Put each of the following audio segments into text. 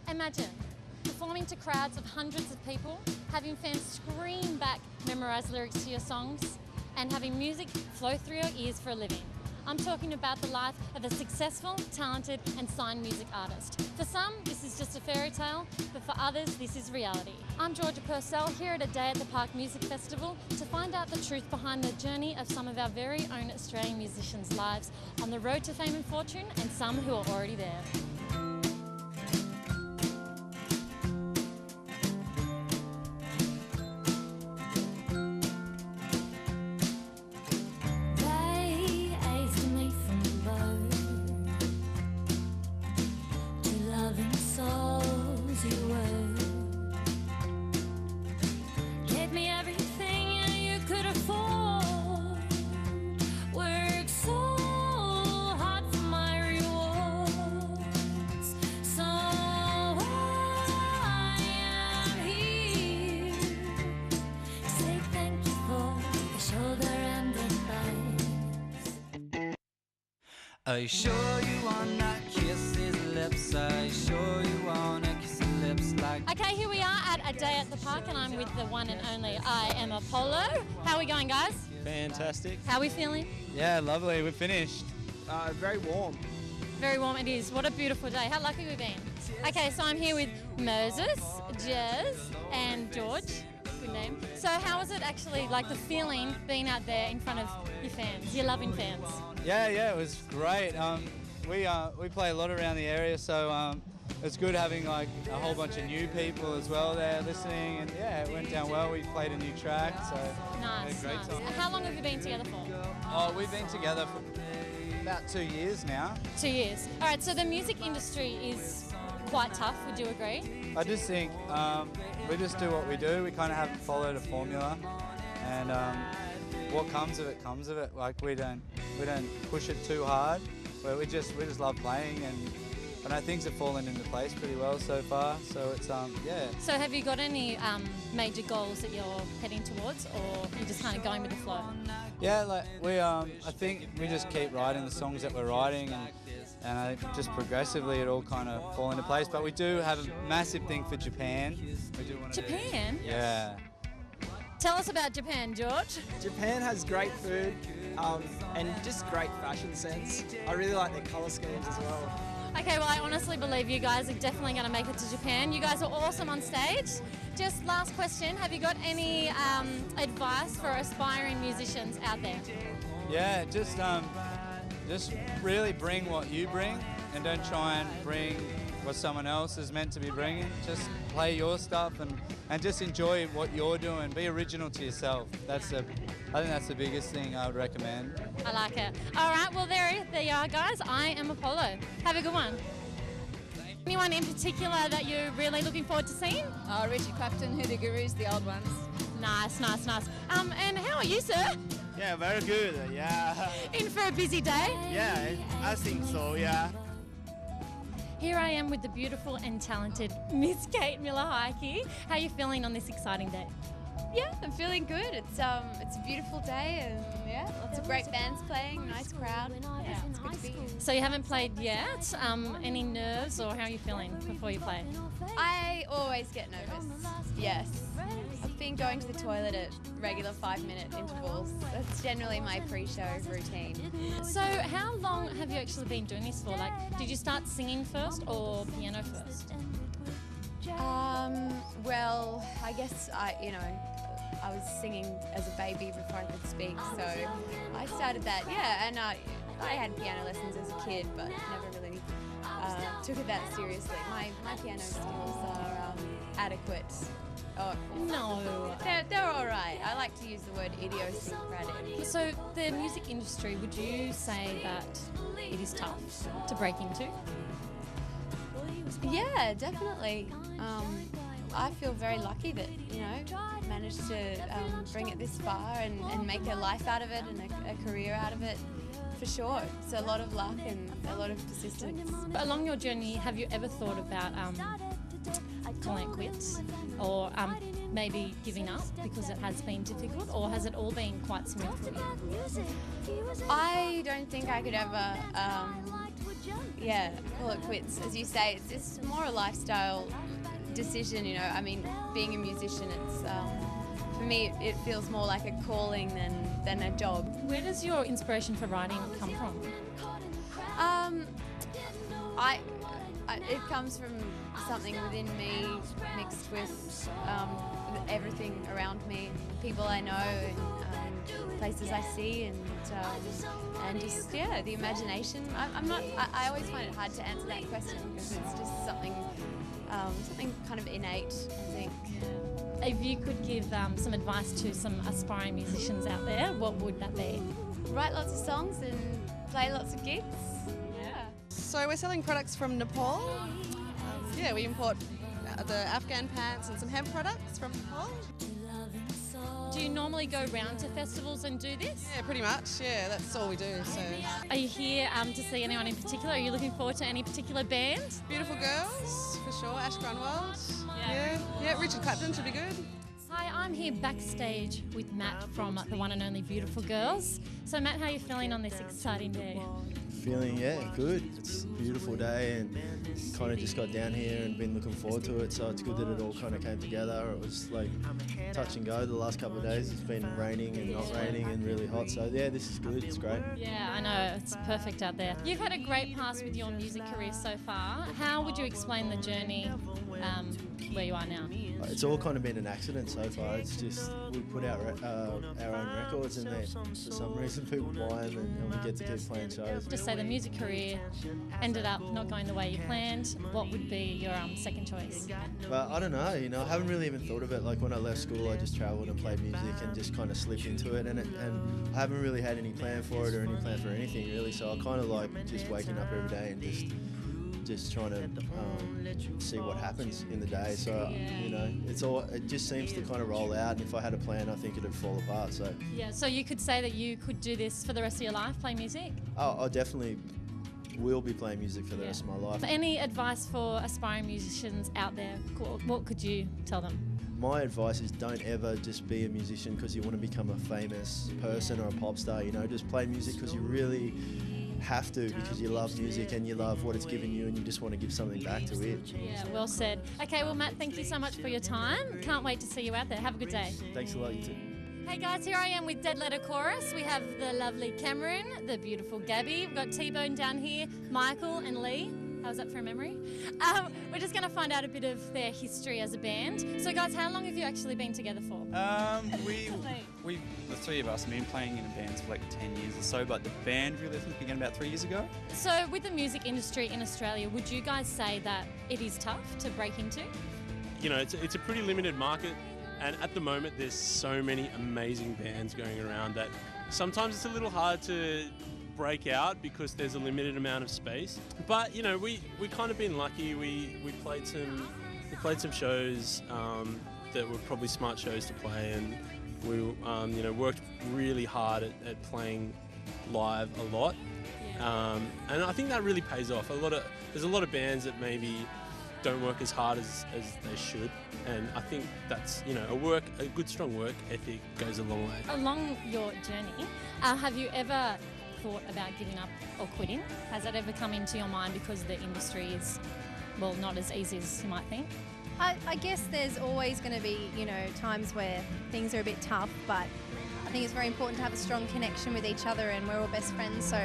Imagine performing to crowds of hundreds of people, having fans scream back memorised lyrics to your songs, and having music flow through your ears for a living. I'm talking about the life of a successful, talented and signed music artist. For some, this is just a fairy tale, but for others, this is reality. I'm Georgia Purcell here at A Day at the Park Music Festival to find out the truth behind the journey of some of our very own Australian musicians' lives on the road to fame and fortune, and some who are already there. Are you sure you wanna kiss his lips? Are you sure you wanna kiss his lips like... Okay, here we are at A Day at the Park and I'm with the one and only I Am Apollo. How are we going, guys? Fantastic. How are we feeling? Yeah, lovely. We're finished. Very warm. Very warm it is. What a beautiful day. How lucky we've been. Okay, so I'm here with Moses, Jez and George. Good name. So how was it actually, like the feeling being out there in front of your fans, your loving fans? Yeah, it was great. We play a lot around the area, so it's good having like a whole bunch of new people as well there listening, and yeah, it went down well. We played a new track, so nice, we had a great time. How long have you been together for? Oh, we've been together for about 2 years now. 2 years. All right, so the music industry is quite tough, would you agree? I just think we just do what we do. We kind of haven't followed a formula, and what comes of it comes of it. Like we don't push it too hard. We just love playing, and I think things have fallen into place pretty well so far. So it's yeah. So have you got any major goals that you're heading towards, or you're just kind of going with the flow? Yeah, like we I think we just keep writing the songs that we're writing, and I think just progressively it all kind of fall into place. But we do have a massive thing for Japan. We do want to Japan? Yeah. Tell us about Japan, George. Japan has great food and just great fashion sense. I really like their colour schemes as well. Okay, well I honestly believe you guys are definitely going to make it to Japan. You guys are awesome on stage. Just last question, have you got any advice for aspiring musicians out there? Yeah, just really bring what you bring, and don't try and bring what someone else is meant to be bringing. Just play your stuff and just enjoy what you're doing. Be original to yourself. I think that's the biggest thing I would recommend. I like it. All right, well there you are, guys. I am Apollo. Have a good one. Anyone in particular that you're really looking forward to seeing? Richard Clapton, Who the Gurus, the old ones. Nice. And how are you, sir? Yeah, very good. Yeah. In for a busy day? Yeah, I think so. Yeah. Here I am with the beautiful and talented Miss Kate Miller-Heidke. How are you feeling on this exciting day? Yeah, I'm feeling good. It's a beautiful day, and yeah, lots of great bands playing, nice crowd. Yeah, it's good to be here. So you haven't played yet? Any nerves, or how are you feeling before you play? I always get nervous. Yes. I've been going to the toilet at regular 5-minute intervals. That's generally my pre-show routine. So how long have you actually been doing this for? Like, did you start singing first or piano first? Well, I guess I was singing as a baby before I could speak, so I started that, yeah, and I had piano lessons as a kid, but never really took it that seriously. My piano skills are adequate. Oh, no. They're all right. I like to use the word idiosyncratic. So the music industry, would you say that it is tough to break into? Yeah, definitely. I feel very lucky that, managed to bring it this far and make a life out of it and a career out of it, for sure. It's a lot of luck and a lot of persistence. But along your journey, have you ever thought about calling it quits, or maybe giving up because it has been difficult, or has it all been quite smooth for you? I don't think I could ever, call it quits. As you say, it's just more a lifestyle decision, you know. I mean, being a musician, it's for me it feels more like a calling than a job. Where does your inspiration for writing come from? It comes from something within me mixed with everything around me, people I know, and places I see, and just the imagination. I always find it hard to answer that question because it's just something kind of innate, I think. If you could give some advice to some aspiring musicians out there, what would that be? Write lots of songs and play lots of gigs. Yeah. So we're selling products from Nepal. We import the Afghan pants and some hemp products from Nepal. Do you normally go round to festivals and do this? Yeah, pretty much. Yeah, that's all we do. So Are you here to see anyone in particular? Are you looking forward to any particular band? beautiful girls for sure. Ash Grunwald. Yeah. Richard Clapton should be good. Hi, I'm here backstage with Matt from the one and only Beautiful Girls. So Matt, how are you feeling on this exciting day? Feeling, good. It's a beautiful day and kind of just got down here and been looking forward to it, so it's good that it all kind of came together. It was like touch and go the last couple of days. It's been raining and not raining and really hot, so this is good, it's great. Yeah, I know, it's perfect out there. You've had a great pass with your music career so far. How would you explain the journey where you are now? It's all kind of been an accident so far. It's just we put our own records and then for some reason people buy them and we get to keep playing shows. Just say the music career ended up not going the way you planned. What would be your second choice? But I don't know, I haven't really even thought of it. Like when I left school, I just travelled and played music and just kind of slipped into it, and I haven't really had any plan for it or any plan for anything really. So I kind of like just waking up every day and just trying to see what happens in the day. So it just seems to kind of roll out, and if I had a plan I think it'd fall apart. So you could say that you could do this for the rest of your life, play music? I definitely will be playing music for the rest of my life. Any advice for aspiring musicians out there? What could you tell them? My advice is don't ever just be a musician because you want to become a famous person or a pop star. Just play music because you really have to, because you love music and you love what it's given you and you just want to give something back to it. Yeah, well said. Okay, well Matt, thank you so much for your time. Can't wait to see you out there. Have a good day. Thanks a lot, you too. Hey guys, here I am with Dead Letter Chorus. We have the lovely Cameron, the beautiful Gabby. We've got T-Bone down here, Michael and Lee. How's that for a memory? We're just going to find out a bit of their history as a band. So guys, how long have you actually been together for? We the three of us have been playing in bands for like 10 years or so, but the band really began about 3 years ago. So with the music industry in Australia, would you guys say that it is tough to break into? It's a pretty limited market, and at the moment there's so many amazing bands going around that sometimes it's a little hard to break out because there's a limited amount of space. But we kind of been lucky. We played some shows that were probably smart shows to play, and we worked really hard at playing live a lot. And I think that really pays off. There's a lot of bands that maybe don't work as hard as they should, and I think that's a good strong work ethic goes a long way. Along your journey, have you ever thought about giving up or quitting? Has that ever come into your mind because the industry is, not as easy as you might think? I guess there's always going to be, times where things are a bit tough, but I think it's very important to have a strong connection with each other, and we're all best friends, so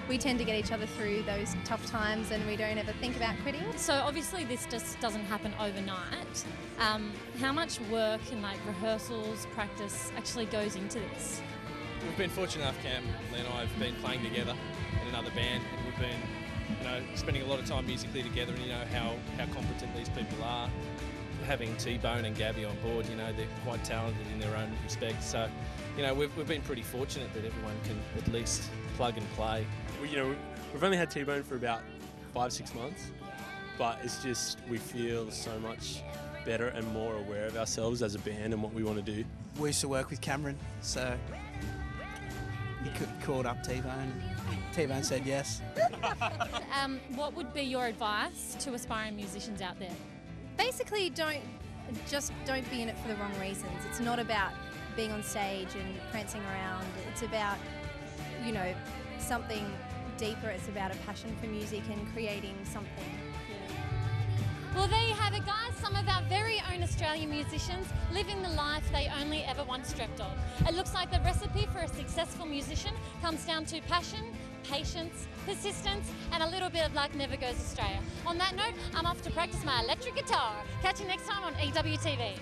we tend to get each other through those tough times and we don't ever think about quitting. So obviously this just doesn't happen overnight. How much work and rehearsals, practice actually goes into this? We've been fortunate enough, Cam, Lee and I have been playing together in another band, and we've been spending a lot of time musically together, and how competent these people are. Having T-Bone and Gabby on board, they're quite talented in their own respect. So, we've been pretty fortunate that everyone can at least plug and play. We've only had T-Bone for about 5-6 months, but it's just we feel so much better and more aware of ourselves as a band and what we want to do. We used to work with Cameron, so he called up T-Bone. T-Bone said yes. What would be your advice to aspiring musicians out there? Basically, don't be in it for the wrong reasons. It's not about being on stage and prancing around. It's about, something deeper. It's about a passion for music and creating something. Well, there you have it, guys. Some of our very own Australian musicians living the life they only ever once dreamt of. It looks like the recipe for a successful musician comes down to passion, patience, persistence, and a little bit of luck never goes astray. On that note, I'm off to practice my electric guitar. Catch you next time on EWTV.